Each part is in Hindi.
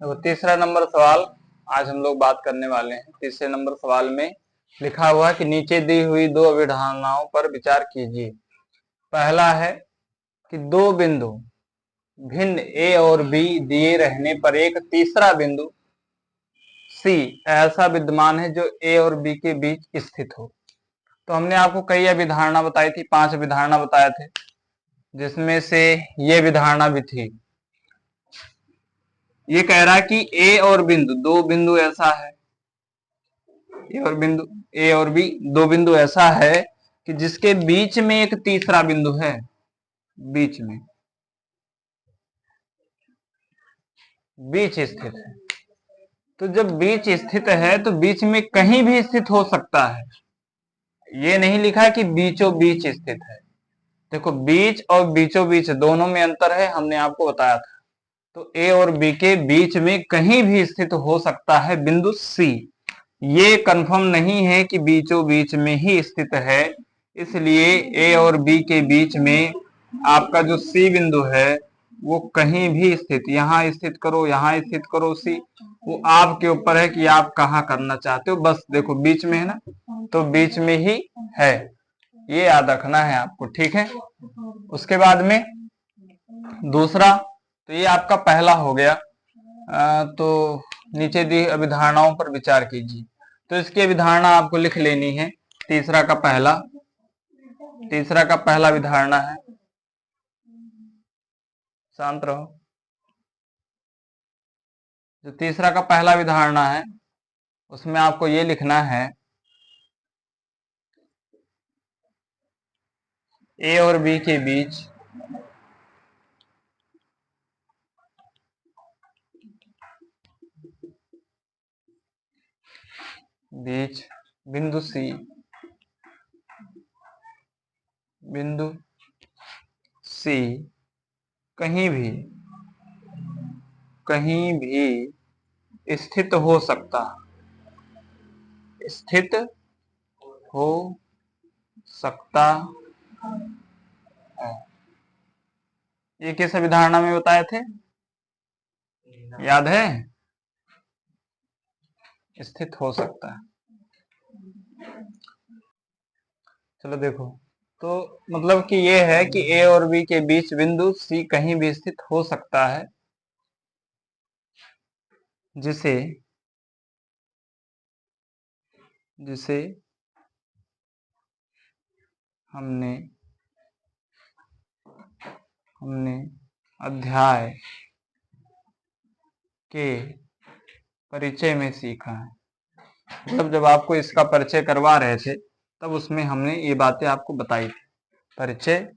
देखो तीसरा नंबर सवाल आज हम लोग बात करने वाले हैं। तीसरे नंबर सवाल में लिखा हुआ है कि नीचे दी हुई दो अवधारणाओं पर विचार कीजिए। पहला है कि दो बिंदु भिन्न ए और बी दिए रहने पर एक तीसरा बिंदु सी ऐसा विद्यमान है जो ए और बी के बीच स्थित हो। तो हमने आपको कई अवधारणा बताई थी, 5 अवधारणा बताए थे, जिसमें से ये अवधारणा भी थी। ये कह रहा है कि ए और बिंदु, दो बिंदु ऐसा है, ए और बी दो बिंदु ऐसा है कि जिसके बीच में एक तीसरा बिंदु है। बीच स्थित है। तो जब बीच स्थित है तो बीच में कहीं भी स्थित हो सकता है। ये नहीं लिखा है कि बीचों बीच स्थित है। देखो बीच और बीचों बीच दोनों में अंतर है, हमने आपको बताया था। तो ए और बी के बीच में कहीं भी स्थित हो सकता है बिंदु सी। ये कंफर्म नहीं है कि बीचों बीच में ही स्थित है, इसलिए ए और बी के बीच में आपका जो सी बिंदु है वो कहीं भी स्थित, यहां स्थित करो, यहां स्थित करो सी, वो आपके ऊपर है कि आप कहां करना चाहते हो। बस देखो बीच में है ना, तो बीच में ही है, ये याद रखना है आपको, ठीक है। उसके बाद में दूसरा, तो ये आपका पहला हो गया। तो नीचे दी अवधारणाओं पर विचार कीजिए। तो इसकी अवधारणा आपको लिख लेनी है। तीसरा का पहला अवधारणा है, शांत रहो। जो तीसरा का पहला अवधारणा है उसमें आपको ये लिखना है, ए और बी के बीच बिंदु सी कहीं भी स्थित हो सकता है। ये किस अवधारणा में बताए थे, याद है? स्थित हो सकता है। चलो देखो, तो मतलब कि ये है कि ए और बी के बीच बिंदु सी कहीं भी स्थित हो सकता है, जिसे हमने अध्याय के परिचय में सीखा है। मतलब जब आपको इसका परिचय करवा रहे थे तब उसमें हमने ये बातें आपको बताई थी। परिचय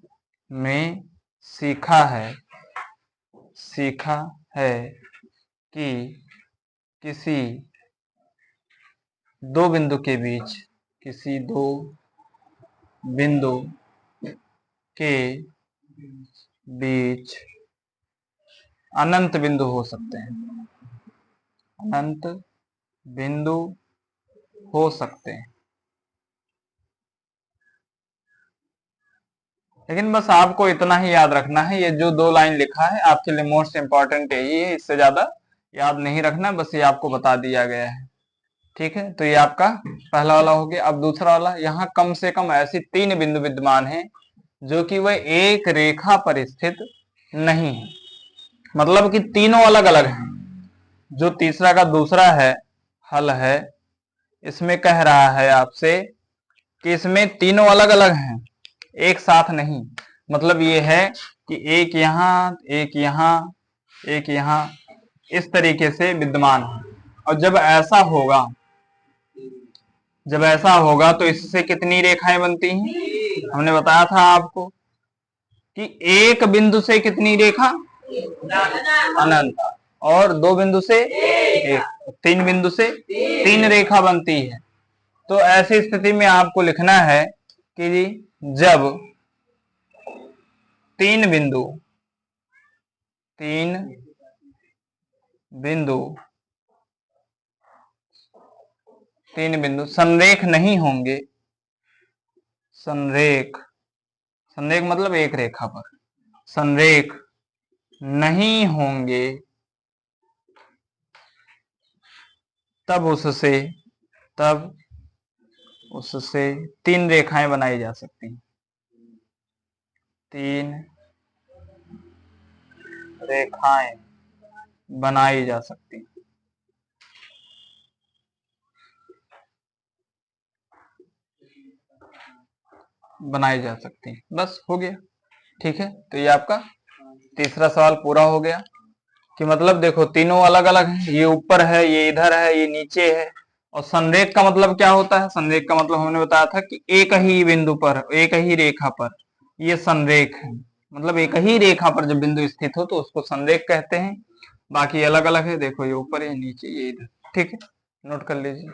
में सीखा है कि किसी दो बिंदु के बीच अनंत बिंदु हो सकते हैं। लेकिन बस आपको इतना ही याद रखना है, ये जो 2 लाइन लिखा है आपके लिए मोस्ट इंपॉर्टेंट यही है, इससे ज्यादा याद नहीं रखना, बस ये आपको बता दिया गया है, ठीक है। तो ये आपका पहला वाला हो गया। अब दूसरा वाला, यहाँ कम से कम ऐसी 3 बिंदु विद्यमान है जो कि वह एक रेखा पर स्थित नहीं है। मतलब कि तीनों अलग अलग हैं। जो तीसरा का दूसरा है हल है, इसमें कह रहा है आपसे कि इसमें तीनों अलग अलग हैं, एक साथ नहीं। मतलब ये है कि एक यहां, एक यहां, एक यहां, इस तरीके से विद्यमान है। और जब ऐसा होगा तो इससे कितनी रेखाएं बनती हैं? हमने बताया था आपको कि एक बिंदु से कितनी रेखा, अनंत, और 2 बिंदु से एक, 3 बिंदु से 3 रेखा बनती है। तो ऐसी स्थिति में आपको लिखना है कि जब तीन बिंदु संरेख नहीं होंगे, संरेख मतलब एक रेखा पर संरेख नहीं होंगे, तब उससे तब उससे 3 रेखाएं बनाई जा सकती हैं। 3 रेखाएं बनाई जा सकती हैं। बनाई जा सकती हैं। बस हो गया। ठीक है, तो ये आपका तीसरा सवाल पूरा हो गया कि मतलब देखो तीनों अलग अलग हैं, ये ऊपर है, ये इधर है, ये नीचे है। और संरेख का मतलब क्या होता है? संरेख का मतलब हमने बताया था कि एक ही बिंदु पर, एक ही रेखा पर, ये संरेख है। मतलब एक ही रेखा पर जब बिंदु स्थित हो तो उसको संरेख कहते हैं। बाकी अलग अलग है, देखो ये ऊपर, ये नीचे, ये इधर। ठीक है, नोट कर लीजिए।